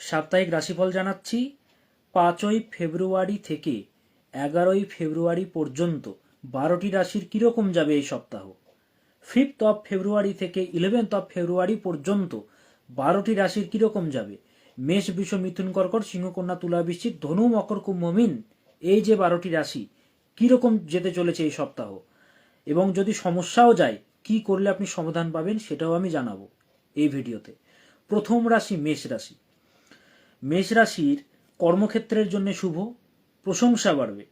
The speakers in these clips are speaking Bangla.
সাপ্তাহিক রাশিফল জানাচ্ছি 5ই ফেব্রুয়ারি থেকে 11ই ফেব্রুয়ারি পর্যন্ত 12টি রাশির কীরকম যাবে এই সপ্তাহ। 5th অফ ফেব্রুয়ারি থেকে 11th অফ ফেব্রুয়ারি পর্যন্ত 12টি রাশির কীরকম যাবে। মেষ, বৃষ, মিথুন, কর্কট, সিংহ, কন্যা, তুলা, বৃশ্চিক, ধনু, মকর, কুম্ভ, মীন, এই যে 12টি রাশি কীরকম যেতে চলেছে এই সপ্তাহ, এবং যদি সমস্যাও যায় কি করলে আপনি সমাধান পাবেন সেটাও আমি জানাবো এই ভিডিওতে। প্রথম রাশি মেষ রাশি। মেষ রাশির কর্মক্ষেত্রের জন্য শুভ, প্রশংসা বাড়বে।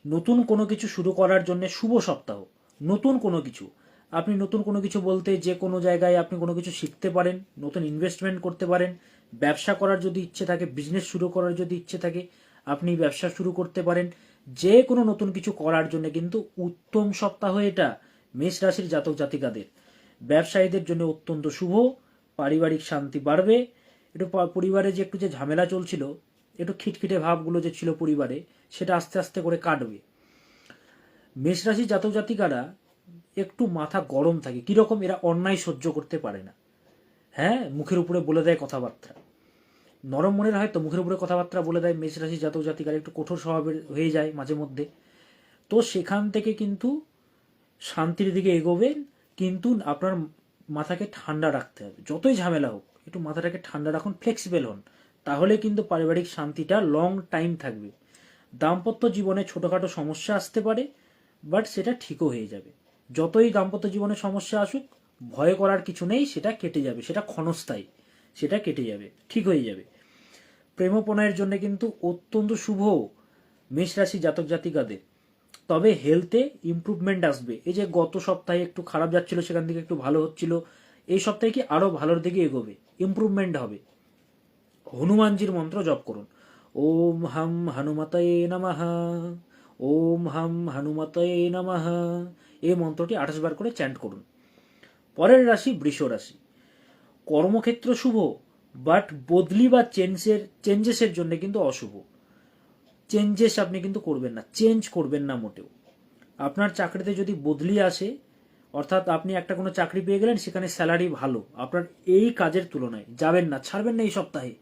নতুন কোনো কিছু শুরু করার জন্য শুভ সপ্তাহ। নতুন কোনো কিছু, আপনি নতুন কোনো কিছু বলতে যে কোনো জায়গায় আপনি কোনো কিছু শিখতে পারেন, নতুন ইনভেস্টমেন্ট করতে পারেন। ব্যবসা করার যদি ইচ্ছে থাকে, বিজনেস শুরু করার যদি ইচ্ছে থাকে, আপনি ব্যবসা শুরু করতে পারেন। যে কোনো নতুন কিছু করার জন্য কিন্তু উত্তম সপ্তাহ এটা মেষ রাশির জাতক জাতিকাদের। ব্যবসায়ীদের জন্য অত্যন্ত শুভ। পারিবারিক শান্তি বাড়বে। একটু পরিবারে যে একটু যে ঝামেলা চলছিল, একটু খিটখিটে ভাবগুলো যে ছিল পরিবারে, সেটা আস্তে আস্তে করে কাটবে। মেষ রাশির জাতক জাতিকারা একটু মাথা গরম থাকে। কিরকম? এরা অন্যায় সহ্য করতে পারে না। হ্যাঁ, মুখের উপরে বলে দেয় কথাবার্তা। নরম মনের হয়তো মুখের উপরে কথাবার্তা বলে দেয়। মেষ রাশির জাতক জাতিকারা একটু কঠোর স্বভাবের হয়ে যায় মাঝে মধ্যে। তো সেখান থেকে কিন্তু শান্তির দিকে এগোবেন, কিন্তু আপনার মাথাকে ঠান্ডা রাখতে হবে। যতই ঝামেলা হোক একটু মাথাটাকে ঠান্ডা রাখুন, ফ্লেক্সিবল হন, তাহলে কিন্তু পারিবারিক শান্তিটা লং টাইম থাকবে। দাম্পত্য জীবনে ছোটোখাটো সমস্যা আসতে পারে, বাট সেটা ঠিকও হয়ে যাবে। যতই দাম্পত্য জীবনে সমস্যা আসুক, ভয় করার কিছু নেই, সেটা কেটে যাবে, সেটা ক্ষণস্থায়ী, সেটা কেটে যাবে, ঠিক হয়ে যাবে। প্রেমপণয়ের জন্য কিন্তু অত্যন্ত শুভ মেষ রাশি জাতক জাতিকাদের। তবে হেলথে ইমপ্রুভমেন্ট আসবে। এই যে গত সপ্তাহে একটু খারাপ যাচ্ছিল, সেখান থেকে একটু ভালো হচ্ছিল, এই সপ্তাহে কি আরো ভালোর দিকে এগোবে, ইমপ্রুভমেন্ট হবে। হনুমানজির মন্ত্র জপ করুন। ওম হাম হনুমতয়ে নমঃ, ওম হাম হনুমতয়ে নমঃ, এই মন্ত্রটি 28 বার করে চ্যান্ট করুন। পরের রাশি বৃষ রাশি। কর্মক্ষেত্র শুভ, বাট বদলি বা চেঞ্জেসের জন্য কিন্তু অশুভ। চেঞ্জেস আপনি কিন্তু করবেন না, চেঞ্জ করবেন না মোটেও। আপনার চাকরিতে যদি বদলি আসে, অর্থাৎ আপনি একটা কোনো চাকরি পেয়ে গেলেন, সেখানে স্যালারি ভালো, আপনার এই কাজের তুলনায়, যাবেন না, ছাড়বেন না এই সপ্তাহে।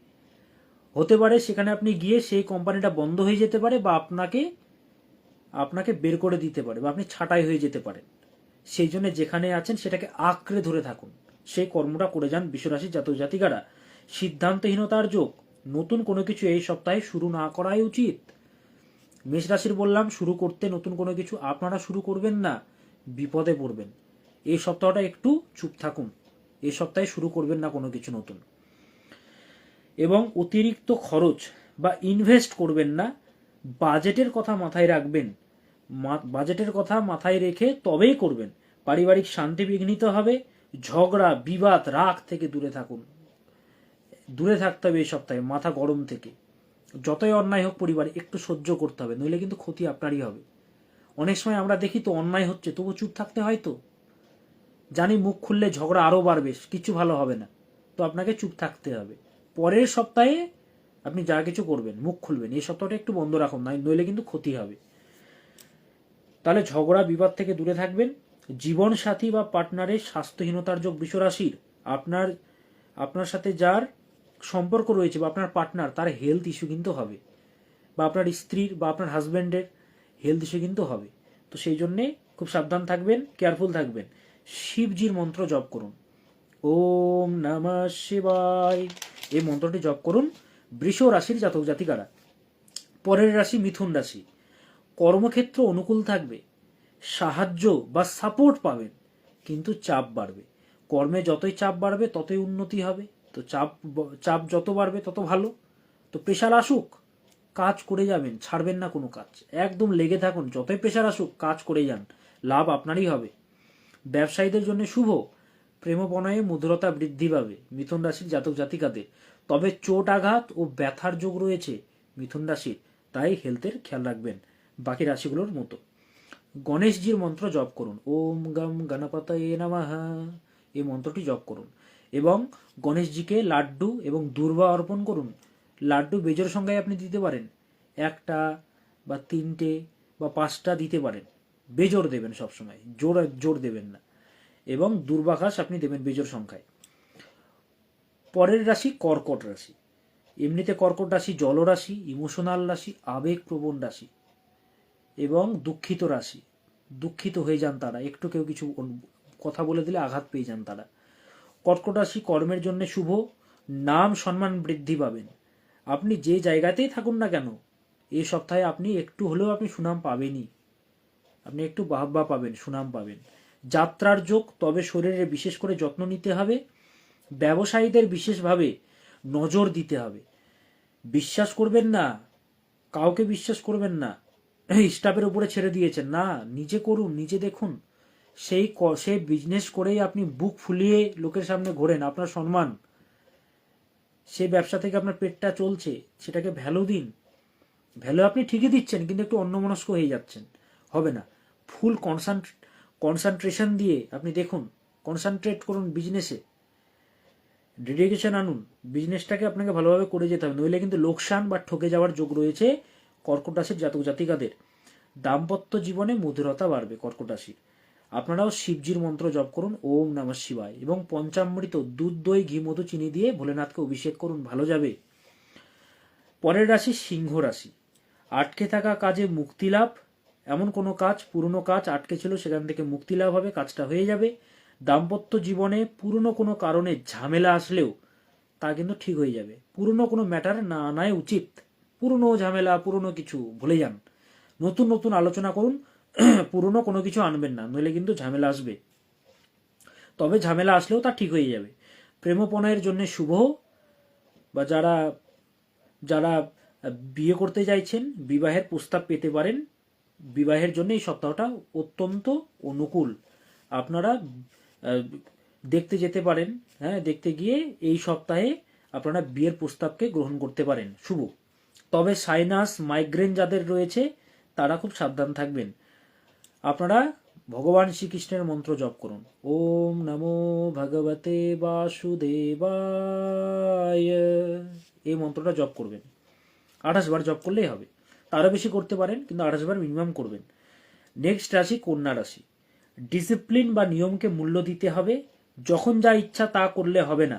হতে পারে সেখানে আপনি গিয়ে সেই কোম্পানিটা বন্ধ হয়ে যেতে পারে, বা আপনাকে আপনাকে বের করে দিতে পারে, বা আপনি ছাঁটাই হয়ে যেতে পারেন। সেই জন্য যেখানে আছেন সেটাকে আঁকড়ে ধরে থাকুন, সেই কর্মটা করে যান বিশ্বরাশির জাতক জাতিকারা। সিদ্ধান্তহীনতার যোগ, নতুন কোনো কিছু এই সপ্তাহে শুরু না করাই উচিত। মেষ রাশির বললাম, শুরু করতে নতুন কোনো কিছু আপনারা শুরু করবেন না, বিপদে পড়বেন। এই সপ্তাহটা একটু চুপ থাকুন, এই সপ্তাহে শুরু করবেন না কোনো কিছু নতুন। এবং অতিরিক্ত খরচ বা ইনভেস্ট করবেন না। বাজেটের কথা মাথায় রাখবেন, বাজেটের কথা মাথায় রেখে তবেই করবেন। পারিবারিক শান্তি বিঘ্নিত হবে। ঝগড়া, বিবাদ, রাগ থেকে দূরে থাকুন, দূরে থাকতে হবে এই সপ্তাহে, মাথা গরম থেকে। যতই অন্যায় হোক পরিবারে একটু সহ্য করতে হবে, নইলে কিন্তু ক্ষতি আপনারই হবে। অনেক সময় আমরা দেখি তো অন্যায় হচ্ছে, তবু চুপ থাকতে হয়। তো জানি মুখ খুললে ঝগড়া আরো বাড়বে, কিছু ভালো হবে না, তো আপনাকে চুপ থাকতে হবে। পরের সপ্তাহে আপনি যা কিছু করবেন, মুখ খুলবেন, এই সপ্তাহটা একটু বন্ধ রাখুন, নইলে কিন্তু ক্ষতি হবে। তাহলে ঝগড়া বিবাদ থেকে দূরে থাকবেন। জীবন সাথী বা পার্টনারের স্বাস্থ্যহীনতার যোগ বৃষরাশির। আপনার আপনার সাথে যার সম্পর্ক রয়েছে বা আপনার পার্টনার, তার হেলথ ইস্যু কিন্তু হবে, বা আপনার স্ত্রীর বা আপনার হাজব্যান্ডের হেলথ ইস্যু কিন্তু হবে। তো সেই জন্যে খুব সাবধান থাকবেন, কেয়ারফুল থাকবেন। শিবজির মন্ত্র জপ করুন। ওম নমঃ শিবায়, এই মন্ত্রটি জপ করুন বৃষ রাশির জাতক জাতিকারা। পরের রাশি মিথুন রাশি। কর্মক্ষেত্র অনুকূল থাকবে, সাহায্য বা সাপোর্ট পাবেন, কিন্তু চাপ বাড়বে। কর্মে যতই চাপ বাড়বে ততই উন্নতি হবে। তো চাপ যত বাড়বে তত ভালো। তো প্রেশার আসুক, কাজ করে যাবেন, ছাড়বেন না কোনো কাজ, একদম লেগে থাকুন। যতই প্রেশার আসুক কাজ করে যান, লাভ আপনারই হবে। ব্যবসায়ীদের জন্য শুভ। প্রেমপণয়ে মধুরতা বৃদ্ধি পাবে মিথুন রাশির জাতক জাতিকাদের। তবে চোট আঘাত ও ব্যথার যোগ রয়েছে মিথুন রাশির, তাই হেলথের খেয়াল রাখবেন বাকি রাশিগুলোর মতো। গণেশজির মন্ত্র জপ করুন। ওম গম গণপতয়ে নমঃ, এই মন্ত্রটি জপ করুন এবং গণেশজিকে লাড্ডু এবং দূর্বা অর্পণ করুন। লাড্ডু বেজোর সংখ্যায় আপনি দিতে পারেন, একটা বা তিনটে বা পাঁচটা দিতে পারেন। বেজোর দেবেন সবসময়, জোর জোর দেবেন না। এবং দূর্বাঘাস আপনি দেবেন বেজোর সংখ্যায়। পরের রাশি কর্কট রাশি। এমনিতে কর্কট রাশি জলরাশি, ইমোশনাল রাশি, আবেগপ্রবণ রাশি এবং দুঃখিত রাশি। দুঃখিত হয়ে যান তারা, একটু কেউ কিছু কথা বলে দিলে আঘাত পেয়ে যান তারা। কর্কট রাশি কর্মের জন্য শুভ, নাম সম্মান বৃদ্ধি পাবেন। আপনি যে জায়গাতেই থাকুন না কেন এই সপ্তাহে আপনি একটু হলেও আপনি সুনাম পাবেনই, আপনি একটু বাহবা পাবেন, সুনাম পাবেন। যাত্রার যোগ, তবে শরীরে বিশেষ করে যত্ন নিতে হবে। ব্যবসায়ীদের বিশেষভাবে নজর দিতে হবে। বিশ্বাস করবেন না, কাউকে বিশ্বাস করবেন না, স্টাফের উপরে ছেড়ে দিয়েছেন না, নিজে করুন, নিজে দেখুন। সেই বিজনেস করেই আপনি বুক ফুলিয়ে লোকের সামনে ঘোরেন, আপনার সম্মান, সেই ব্যবসা থেকে আপনার পেটটা চলছে, সেটাকে ভ্যালু দিন। ভ্যালু আপনি ঠিকই দিচ্ছেন, কিন্তু একটু অন্যমনস্ক হয়ে যাচ্ছেন, হবে না। ফুল কনসেন্ট্রেশন দিয়ে আপনি দেখুন, কনসেন্ট্রেট করুন বিজনেসে, ডেডিকেশন আনুন, বিজনেসটাকে আপনাকে ভালোভাবে করে যেতে হবে, নইলে কিন্তু লোকসান বা ঠকে যাওয়ার যোগ রয়েছে কর্কট রাশির জাতক জাতিকাদের। দাম্পত্য জীবনে মধুরতা বাড়বে কর্কট রাশির। আপনারাও শিবজির মন্ত্র জপ করুন, ওম নমঃ শিবায়, এবং পঞ্চামৃত দুধ দই ঘি মধু চিনি দিয়ে ভোলেনাথকে অভিষেক করুন, ভালো যাবে। পরের রাশি সিংহ রাশি। আটকে থাকা কাজে মুক্তি লাভ, এমন কোনো কাজ, পুরনো কাজ আটকে ছিল সেখান থেকে মুক্তি লাভ হবে, কাজটা হয়ে যাবে। দাম্পত্য জীবনে পুরনো কোনো কারণে ঝামেলা আসলেও তা কিন্তু ঠিক হয়ে যাবে। পুরনো কোনো ম্যাটার না আনাই উচিত, পুরনো ঝামেলা পুরনো কিছু ভুলে যান, নতুন নতুন আলোচনা করুন, পুরনো কোনো কিছু আনবেন না, নইলে কিন্তু ঝামেলা আসবে। তবে ঝামেলা আসলেও তা ঠিক হয়ে যাবে। প্রেমপণয়ের জন্য শুভ, বা যারা যারা বিয়ে করতে চাইছেন বিবাহের প্রস্তাব পেতে পারেন। বিবাহের জন্য এই সপ্তাহটা অত্যন্ত অনুকূল। আপনারা দেখতে যেতে পারেন, হ্যাঁ, দেখতে গিয়ে এই সপ্তাহে আপনারা বিয়ের প্রস্তাবকে গ্রহণ করতে পারেন, শুভ। তবে সাইনাস মাইগ্রেন যাদের রয়েছে তারা খুব সাবধান থাকবেন। আপনারা ভগবান শ্রীকৃষ্ণের মন্ত্র জপ করুন, ওম নমো ভগবতে বাসুদেবায়, এই মন্ত্রটা জপ করবেন। 28 বার জপ করলেই হবে, তারও বেশি করতে পারেন, কিন্তু 28 বার মিনিমাম করবেন। নেক্সট রাশি কন্যা রাশি। ডিসিপ্লিন বা নিয়মকে মূল্য দিতে হবে, যখন যা ইচ্ছা তা করলে হবে না,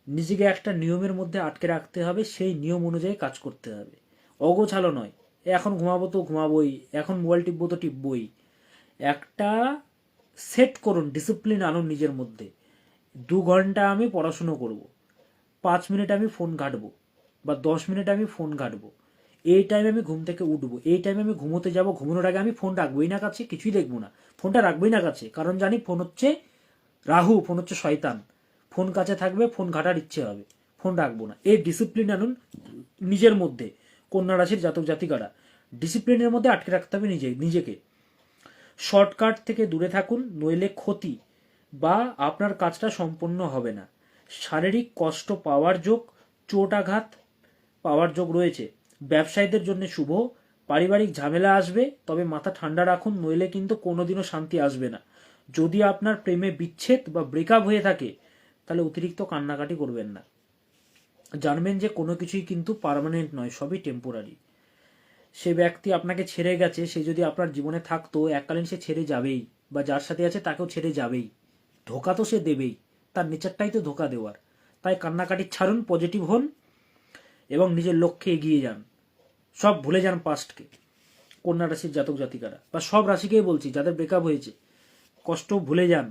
নিজেকে একটা নিয়মের মধ্যে আটকে রাখতে হবে, সেই নিয়ম অনুযায়ী কাজ করতে হবে, অগোছালো নয়। এখন ঘুমাবো তো ঘুমাবোই, এখন মোবাইল টিপবো তো টিপবই। একটা সেট করুন, ডিসিপ্লিন আনুন নিজের মধ্যে। 2 ঘন্টা আমি পড়াশুনো করব, 5 মিনিট আমি ফোন ঘাঁটবো, বা 10 মিনিট আমি ফোন ঘাঁটবো, এই টাইমে আমি ঘুম থেকে উঠবো, এই টাইমে আমি ঘুমোতে যাব, ঘুমানোর আগে আমি ফোন রাখবোই না কাছে, কিছুই দেখবো না, ফোনটা রাখবোই না কাছে, কারণ জানি ফোন হচ্ছে রাহু, ফোন হচ্ছে শয়তান, ফোন কাছে থাকবে, ফোন ঘাটার ইচ্ছে হবে, ফোন রাখবো না। এই ডিসিপ্লিন আনুন নিজের মধ্যে। কন্যা রাশির জাতক জাতিকারা ডিসিপ্লিনের মধ্যে আটকে রাখতে হবে নিজেকে। শর্টকাট থেকে দূরে থাকুন, নইলে ক্ষতি বা আপনার কাজটা সম্পন্ন হবে না। শারীরিক কষ্ট পাওয়ার যোগ, চোট আঘাত পাওয়ার যোগ রয়েছে। ব্যবসায়ীদের জন্য শুভ, পারিবারিক ঝামেলা আসবে, তবে মাথা ঠান্ডা রাখুন, নইলে কিন্তু কোনোদিনও শান্তি আসবে না। যদি আপনার প্রেমে বিচ্ছেদ বা ব্রেকআপ হয়ে থাকে তাহলে অতিরিক্ত কান্নাকাটি করবেন না। জানবেন যে কোনো কিছুই কিন্তু পার্মানেন্ট নয়, সবই টেম্পোরারি। সে ব্যক্তি আপনাকে ছেড়ে গেছে, সে যদি আপনার জীবনে থাকতো এককালীন সে ছেড়ে যাবেই, বা যার সাথে আছে তাকেও ছেড়ে যাবেই, ধোকা তো সে দেবেই, তার নেচারটাই তো ধোকা দেওয়ার। তাই কান্নাকাটি ছাড়ুন, পজিটিভ হন এবং নিজের লক্ষ্যে এগিয়ে যান, সব ভুলে যান পাস্টকে। কন্যা রাশির জাতক জাতিকারা, বা সব রাশিকেই বলছি যাদের ব্রেকআপ হয়েছে, কষ্ট ভুলে যান,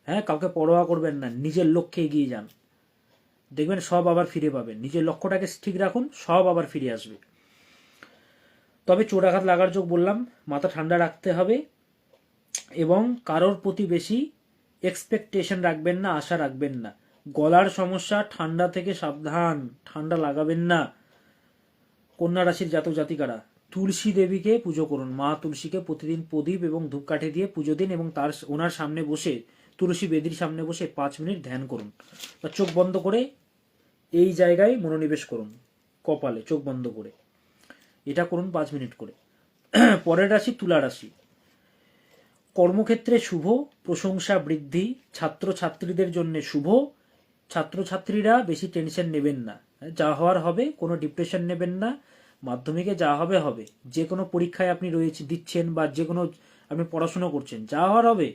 হ্যাঁ, কাউকে পরোয়া করবেন না, নিজের লক্ষ্যে এগিয়ে যান, দেখবেন সব আবার ফিরে পাবেন। নিজের লক্ষ্যটাকে ঠিক রাখুন, সব আবার ফিরে আসবে। তবে চোরাঘাত লাগার যোগ বললাম, মাথা ঠান্ডা রাখতে হবে, এবং কারোর প্রতি বেশি এক্সপেকটেশন রাখবেন না, আশা রাখবেন না। গলার সমস্যা, ঠান্ডা থেকে সাবধান, ঠান্ডা লাগাবেন না। কন্যা রাশির জাতক জাতিকারা তুলসী দেবীকে পুজো করুন, মা তুলসীকে প্রতিদিন প্রদীপ এবং ধূপকাঠি দিয়ে পুজো দিন, এবং ওনার সামনে বসে, তুলসী বেদির সামনে বসে 5 মিনিট ধ্যান করুন, বা চোখ বন্ধ করে এই জায়গায় মনোনিবেশ করুন, কপালে চোখ বন্ধ করে, এটা করুন 5 মিনিট করে। পরের রাশি তুলা রাশি। কর্মক্ষেত্রে শুভ, প্রশংসা বৃদ্ধি, ছাত্রছাত্রীদের জন্য শুভ। ছাত্রছাত্রীরা বেশি টেনশন নেবেন না, যা হওয়ার হবে, কোনো ডিপ্রেশন নেবেন না। মাধ্যমিকে যা হবে হবে, যে কোনো পরীক্ষায় আপনি দিচ্ছেন, বা যে কোনো আপনি পড়াশোনা করছেন, যা হওয়ার হবে।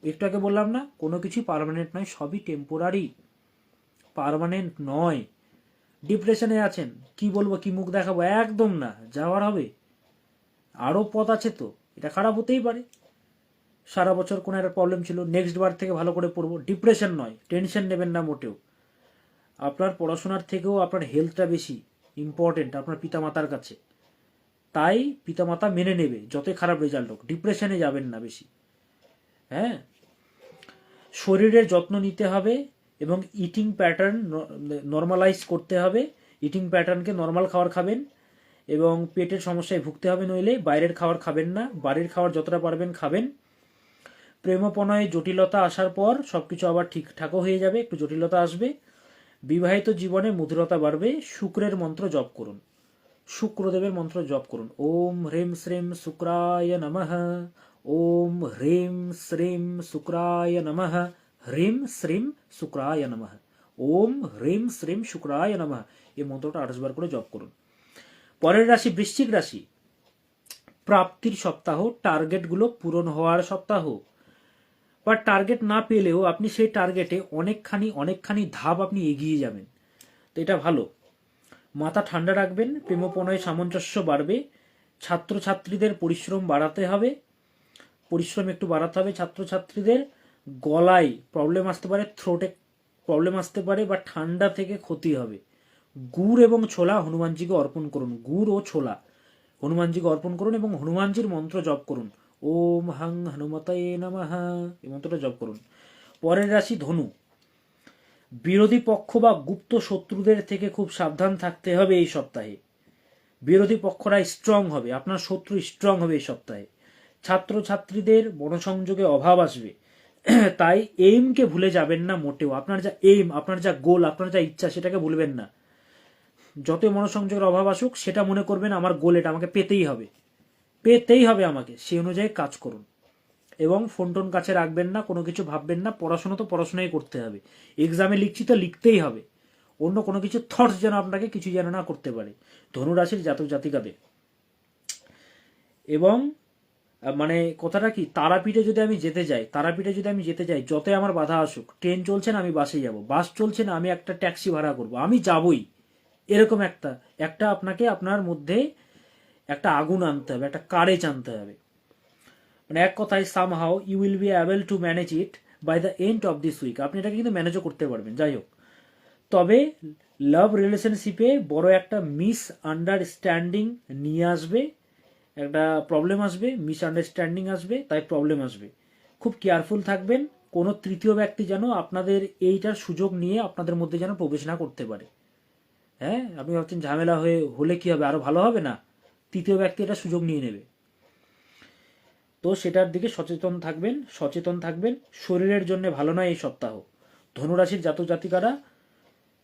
একটু আগে বললাম না, কোনো কিছুই পার্মানেন্ট নয়, সবই টেম্পোরারি, পার্মানেন্ট নয়। ডিপ্রেশনে আছেন, কি বলবো, কি মুখ দেখাবো, একদম না, যাওয়ার হবে, আরও পথ আছে তো, এটা খারাপ হতেই পারে। সারা বছর কোনো একটা প্রবলেম ছিল, নেক্সট বার থেকে ভালো করে পড়বো, ডিপ্রেশন নয়, টেনশন নেবেন না মোটেও। আপনার পড়াশোনার থেকেও আপনার হেলথটা বেশি ইম্পর্টেন্ট আপনার পিতামাতার কাছে, তাই পিতামাতা মেনে নেবে যতই খারাপ রেজাল্ট হোক, ডিপ্রেশনে যাবেন না বেশি। হ্যাঁ, শরীরের যত্ন নিতে হবে এবং ইটিং প্যাটার্ন নর্মালাইজ করতে হবে। ইটিং প্যাটার্নকে নর্মাল খাবার খাবেন এবং পেটের সমস্যায় ভুগতে হবে, নইলে বাইরের খাবার খাবেন না, বাড়ির খাবার যতটা পারবেন খাবেন। প্রেমপণয়ে জটিলতা আসার পর সব কিছু আবার ঠিকঠাকও হয়ে যাবে, একটু জটিলতা আসবে। বিবাহিত জীবনে মধুরতা বাড়বে। শুক্রের মন্ত্র জপ করুন, শুক্রদেবের মন্ত্র জপ করুন। ওম হ্রিম শ্রীম শুক্রায় নমঃ, ওম হ্রিম শ্রীম শুক্রায় নমঃ, হ্রিম শ্রীম শুক্রায় নমঃ, ওম হ্রিম শ্রীম শুক্রায় নমঃ। এই মন্ত্রটা 28 বার করে জপ করুন। পরের রাশি বৃশ্চিক রাশি। প্রাপ্তির সপ্তাহ, টার্গেটগুলো পূরণ হওয়ার সপ্তাহ। বা টার্গেট না পেলেও আপনি সেই টার্গেটে অনেকখানি ধাপ আপনি এগিয়ে যাবেন, তো এটা ভালো। মাথা ঠান্ডা রাখবেন, প্রেমপণয়ে সামঞ্জস্য বাড়বে। ছাত্রছাত্রীদের পরিশ্রম বাড়াতে হবে, পরিশ্রম একটু বাড়াতে হবে ছাত্রছাত্রীদের। গলায় প্রবলেম আসতে পারে, থ্রোটে প্রবলেম আসতে পারে, বা ঠান্ডা থেকে ক্ষতি হবে। গুড় এবং ছোলা হনুমানজিকে অর্পণ করুন, গুড় ও ছোলা হনুমানজিকে অর্পণ করুন এবং হনুমানজির মন্ত্র জপ করুন। ওম হাং হনুমতায়ে নমঃ, এই মন্ত্রটা জপ করুন। পরের রাশি ধনু। বিরোধী পক্ষ বা গুপ্ত শত্রুদের থেকে খুব সাবধান থাকতে হবে এই সপ্তাহে। বিরোধী পক্ষরা স্ট্রং হবে, আপনার শত্রু স্ট্রং হবে এই সপ্তাহে। ছাত্রছাত্রীদের মনোসংযোগে অভাব আসবে, তাই এইমকে ভুলে যাবেন না মোটেও। আপনার যা এইম, আপনার যা গোল, আপনার যা ইচ্ছা, সেটাকে ভুলবেন না। যতই মনোসংযোগের অভাব আসুক, সেটা মনে করবেন আমার গোল এটা, আমাকে পেতেই হবে, পেতেই হবে আমাকে, সেই অনুযায়ী কাজ করুন। এবং ফোন টোন কাছে রাখবেন না, কোনো কিছু ভাববেন না, পড়াশোনা তো পড়াশোনাই করতে হবে, এক্সামে লিখছি তো লিখতেই হবে, অন্য কোনো কিছু থটস যেন আপনাকে কিছু যেন না করতে পারে ধনুরাশির জাতক জাতিকাদের। এবং মানে কথাটা কি, তারাপীঠে যদি আমি যেতে যাই, যতই আমার বাধা আসুক, ট্রেন চলছে না আমি বাসে যাব, বাস চলছে না আমি একটা ট্যাক্সি ভাড়া করব, আমি যাবই, এরকম একটা আপনাকে আপনার মধ্যে একটা আগুন আনতে হবে, একটা কারেজ আনতে হবে। মানে এক কথায় somehow you will be able to manage it by the end of this week, আপনি এটাকে কিন্তু ম্যানেজও করতে পারবেন। যাই হোক, তবে লাভ রিলেশনশিপে বড় একটা মিসআন্ডারস্ট্যান্ডিং নিয়ে আসবে, একটা প্রবলেম আসবে, মিসআন্ডারস্ট্যান্ডিং আসবে, তাই প্রবলেম আসবে। খুব কেয়ারফুল থাকবেন, কোনো তৃতীয় ব্যক্তি যেন আপনাদের এইটার সুযোগ নিয়ে আপনাদের মধ্যে যেন প্রবেশ না করতে পারে। হ্যাঁ, আপনি ভাবছেন ঝামেলা হলে কি হবে, আরো ভালো হবে না, তৃতীয় ব্যক্তি এটা সুযোগ নিয়ে নেবে, তো সেটার দিকে সচেতন থাকবেন। শরীরের জন্য ভালো নয় এই সপ্তাহ। ধনুরাশির জাতক জাতিকারা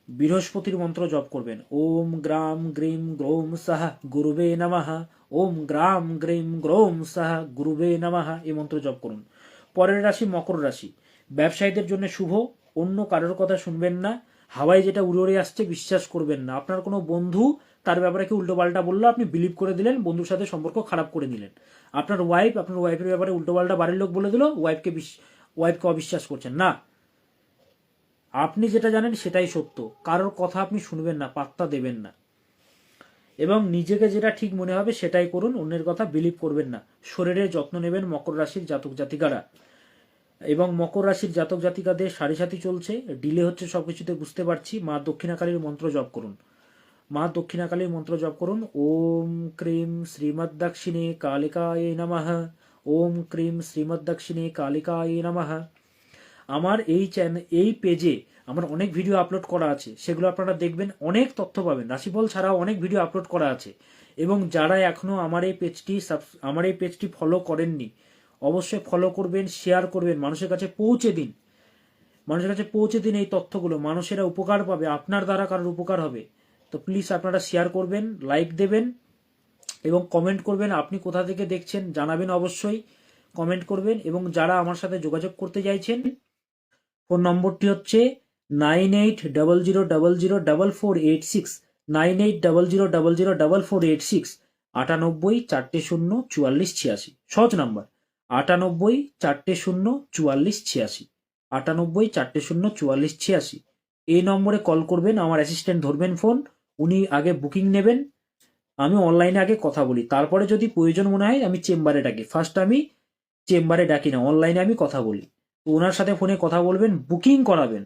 বৃহস্পতির মন্ত্র জপ করবেন। ওম গ্রাম গ্রিম গ্রৌম সাহা গুরুবে নমঃ, ওম গ্রাম গ্রিম গ্রৌম সাহা গুরুবে নমঃ, এই মন্ত্র জপ করুন। পরের রাশি মকর রাশি। ব্যবসায়ীদের জন্য শুভ, অন্য কারোর কথা শুনবেন না, হাওয়ায় যেটা উড়ে উড়ে আসছে বিশ্বাস করবেন না। আপনার কোনো বন্ধু তার ব্যাপারে কি উল্টোপাল্টা বললো, আপনি বিলিভ করে দিলেন, বন্ধুর সাথে সম্পর্ক খারাপ করে দিলেন। আপনার ওয়াইফের ব্যাপারে উল্টোপাল্টা বাড়ির লোক বলে দিল, ওয়াইফকে অবিশ্বাস করছেন না। আপনি যেটা জানেন সেটাই সত্য, কারোর কথা আপনি শুনবেন না, পাত্তা দেবেন না, এবং নিজেকে যেটা ঠিক মনে হবে সেটাই করুন, অন্যের কথা বিলিভ করবেন না। শরীরের যত্ন নেবেন মকর রাশির জাতক জাতিকারা। এবং মকর রাশির জাতক জাতিকাদের সাড়ে সাথী চলছে, ডিলে হচ্ছে সবকিছুতে, বুঝতে পারছি। মা দক্ষিণাকালীর মন্ত্র জপ করুন, মা দক্ষিণাকালীর মন্ত্র জপ করুন। ওম ক্রিম শ্রীমদ্দক্ষিণে কালিকায় নমঃ, ওম ক্রিম শ্রীমদ্দক্ষিণে কালিকায় নমঃ। আমার এই পেজে আমার অনেক ভিডিও আপলোড করা আছে, সেগুলো আপনারা দেখবেন, অনেক তথ্য পাবেন। রাশিফল ছাড়াও অনেক ভিডিও আপলোড করা আছে, এবং যারা এখনো আমার এই পেজটি ফলো করেননি, অবশ্যই ফলো করবেন, শেয়ার করবেন, মানুষের কাছে পৌঁছে দিন এই তথ্যগুলো, মানুষেরা উপকার পাবে, আপনার দ্বারা কারোর উপকার হবে। তো প্লিজ আপনারা শেয়ার করবেন, লাইক দেবেন এবং কমেন্ট করবেন। আপনি কোথা থেকে দেখছেন জানাবেন, অবশ্যই কমেন্ট করবেন। এবং যারা আমার সাথে যোগাযোগ করতে চাইছেন, ফোন নম্বরটি হচ্ছে 9800004486, 9800004486, 98404486, সহজ নাম্বার, 98404486, 98404486। এই নম্বরে কল করবেন, আমার অ্যাসিস্ট্যান্ট ধরবেন ফোন, উনি আগে বুকিং নেবেন, আমি অনলাইনে আগে কথা বলি, তারপরে যদি প্রয়োজন মনে হয় আমি চেম্বারে ডাকি। ফার্স্ট আমি চেম্বারে ডাকি না, অনলাইনে আমি কথা বলি। তো ওনার সাথে ফোনে কথা বলবেন, বুকিং করাবেন।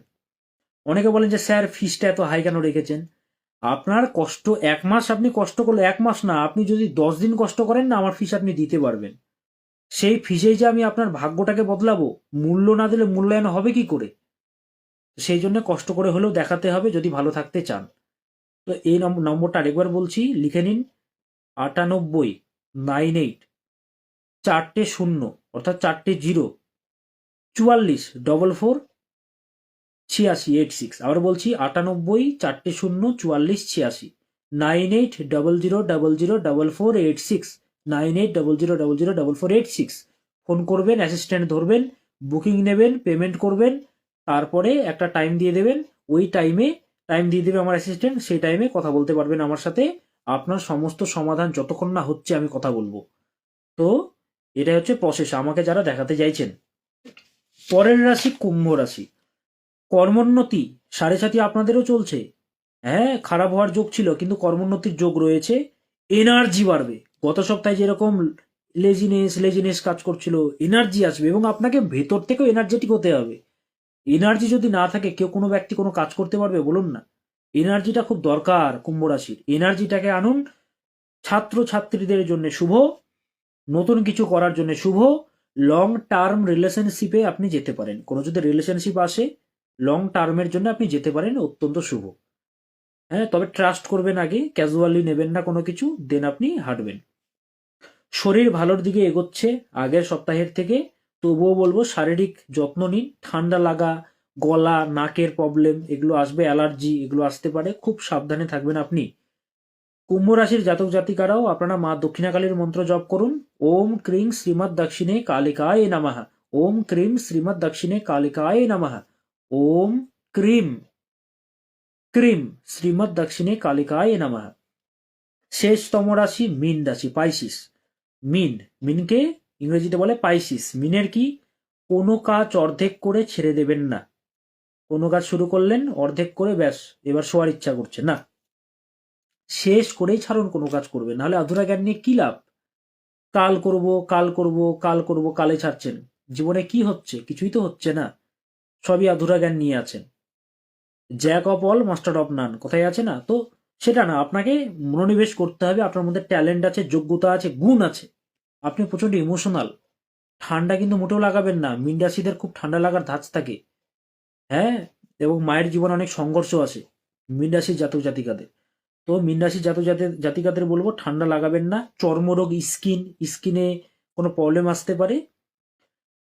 অনেকে বলেন যে স্যার ফিসটা এত হাই কেন রেখেছেন? আপনার কষ্ট 1 মাস, আপনি কষ্ট করলে 1 মাস না, আপনি যদি 10 দিন কষ্ট করেন না, আমার ফিস আপনি দিতে পারবেন। সেই ফিসেই যে আমি আপনার ভাগ্যটাকে বদলাবো, মূল্য না দিলে মূল্যায়ন হবে কি করে? সেই জন্য কষ্ট করে হলেও দেখাতে হবে যদি ভালো থাকতে চান। তো এই নম্বরটা আরেকবার বলছি, লিখে নিন। 98 98 4টে 0 অর্থাৎ 4টে 0 44 44 86 86। আবার বলছি 98 4টে 0 44 86 9800004486 9800004486। ফোন করবেন, অ্যাসিস্ট্যান্ট ধরবেন, বুকিং নেবেন, পেমেন্ট করবেন, তারপরে একটা টাইম দিয়ে দেবেন। ওই টাইম দিয়ে দেবে আমার অ্যাসিস্ট্যান্ট, সেই টাইমে কথা বলতে পারবেন আমার সাথে। আপনার সমস্ত সমাধান যতক্ষণ না হচ্ছে আমি কথা বলবো। তো এটা হচ্ছে প্রসেস আমাকে যারা দেখাতে চাইছেন। পরের রাশি কুম্ভ রাশি। কর্মোন্নতি 7.5 আপনাদেরও চলছে। হ্যাঁ, খারাপ হওয়ার যোগ ছিল, কিন্তু কর্মোন্নতির যোগ রয়েছে। এনার্জি বাড়বে। গত সপ্তাহে যেরকম লেজিনেস কাজ করছিল, এনার্জি আসবে এবং আপনাকে ভেতর থেকেও এনার্জেটিক হতে হবে। এনার্জি যদি না থাকে কেউ কোনো ব্যক্তি কোনো কাজ করতে পারবে বলুন না? এনার্জিটা খুব দরকার কুম্ভ রাশির। এনার্জিটাকে আনুন। ছাত্র ছাত্রীদের জন্য শুভ, নতুন কিছু করার জন্য শুভ। লং টার্ম রিলেশনশিপে আপনি যেতে পারেন, কোনো যদি রিলেশনশিপ আসে লং টার্মের জন্য আপনি যেতে পারেন, অত্যন্ত শুভ। হ্যাঁ, তবে ট্রাস্ট করবেন আগে, ক্যাজুয়ালি নেবেন না কোনো কিছু, দেন আপনি হাঁটবেন। শরীর ভালোর দিকে এগোচ্ছে আগের সপ্তাহের থেকে, তবুও বলবো শারীরিক যত্ন নিন। ঠান্ডা লাগা, গলা নাকের প্রবলেম এগুলো আসবে, অ্যালার্জি এগুলো আসতে পারে, খুব সাবধানে থাকবেন আপনি। কুম্ভ রাশির জাতক জাতিকারাও আপনারা মা দক্ষিণাকালীর মন্ত্র জপ করুন। ওম ক্রিং শ্রীমৎ দক্ষিণে কালিকায় নমঃ। ওম ক্রিম শ্রীমৎ দক্ষিণে কালিকায় নমঃ। ওম ক্রিম ক্রিম শ্রীমৎ দক্ষিণে কালিকায় নমঃ। শেষতম রাশি মীন রাশি, পাইসিস। মিনকে ইংরেজিতে বলে পাইসিস। মিনের কি? কোনো কাজ অর্ধেক করে ছেড়ে দেবেন না। কোনো কাজ শুরু করলেন, অর্ধেক করে ব্যাস এবার শোয়ার ইচ্ছা করছে না, শেষ করেই ছাড়ুন কোনো কাজ করবেন, নাহলে অধুরা জ্ঞান নিয়ে কি লাভ? কাল করব কাল করব কাল করব কালে ছাড়ছেন, জীবনে কি হচ্ছে? কিছুই তো হচ্ছে না, সবই অধুরা জ্ঞান নিয়ে আছেন। Jack of all master of নান কোথায় আছে না? তো সেটা না, আপনাকে মনোনিবেশ করতে হবে। আপনার মধ্যে ট্যালেন্ট আছে, যোগ্যতা আছে, গুণ আছে, আপনি প্রচন্ড ইমোশনাল। ঠান্ডা কিন্তু মোটেও লাগাবেন না, মীন রাশিদের খুব ঠান্ডা লাগার ধাঁচ থাকে। হ্যাঁ, এবং মায়ের জীবনে অনেক সংঘর্ষ আছে মীন রাশির জাতক জাতিকাদের। তো মীন রাশির জাতিকাদের বলবো ঠান্ডা লাগাবেন না। চর্মরোগ, স্কিনে কোনো প্রবলেম আসতে পারে,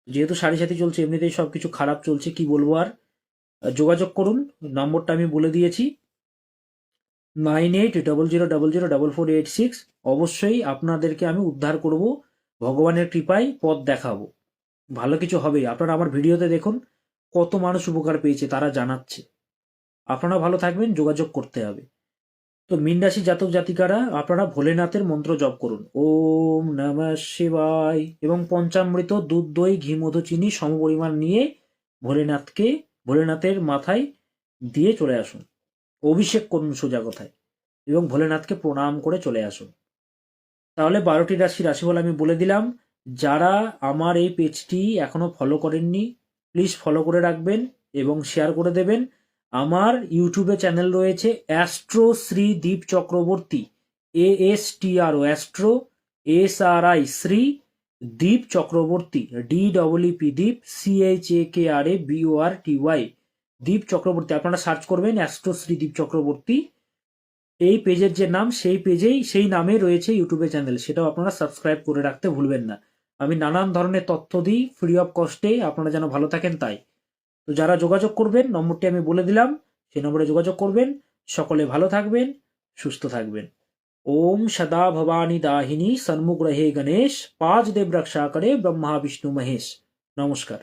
যেহেতু সাড়ে সাথে চলছে, এমনিতেই সবকিছু খারাপ চলছে, কি বলবো আর। যোগাযোগ করুন, নম্বরটা আমি বলে দিয়েছি, 9800004486। অবশ্যই আপনাদেরকে আমি উদ্ধার করব, ভগবানের কৃপায় পথ দেখাবো, ভালো কিছু হবেই। আপনারা আমার ভিডিওতে দেখুন কত মানুষ উপকার পেয়েছে, তারা জানাচ্ছে। আপনারা ভালো থাকবেন, যোগাযোগ করতে হবে। তো মীন রাশি জাতক জাতিকারা আপনারা ভোলেনাথের মন্ত্র জপ করুন, ওম নমঃ শিবায়, এবং পঞ্চামৃত দুধ দই ঘি মধু চিনি সমপরিমাণ নিয়ে ভোলেনাথের মাথায় দিয়ে চলে আসুন। অভিষেক করুন সোজা কথায়, এবং ভোলেনাথকে প্রণাম করে চলে আসুন। তাহলে 12টি রাশিফল আমি বলে দিলাম। যারা আমার এই পেজটি এখনো ফলো করেননি, প্লিজ ফলো করে রাখবেন এবং শেয়ার করে দেবেন। আমার ইউটিউবে চ্যানেল রয়েছে astro Sri Deep Chakraborty, ASTRO astro, SRI Sri Deep Chakraborty, DEEP Deep, CHAKRABORTY Deep Chakraborty. আপনারা সার্চ করবেন অ্যাস্ট্রো শ্রী দীপ চক্রবর্তী। এই পেজের যে নাম, সেই পেজেই সেই নামে রয়েছে ইউটিউবে চ্যানেল, সেটাও আপনারা সাবস্ক্রাইব করে রাখতে ভুলবেন না। আমি নানান ধরনের তথ্য দিই ফ্রি অফ কস্টে, আপনারা যেন ভালো থাকেন তাই। তো যারা যোগাযোগ করবেন, নম্বরটি আমি বলে দিলাম, সেই নম্বরে যোগাযোগ করবেন। সকলে ভালো থাকবেন, সুস্থ থাকবেন। ওম সদা ভবানী দাহিনী সন্মুখ রহে গণেশ, পাঁচ দেব রক্ষা করে ব্রহ্মা বিষ্ণু মহেশ। নমস্কার।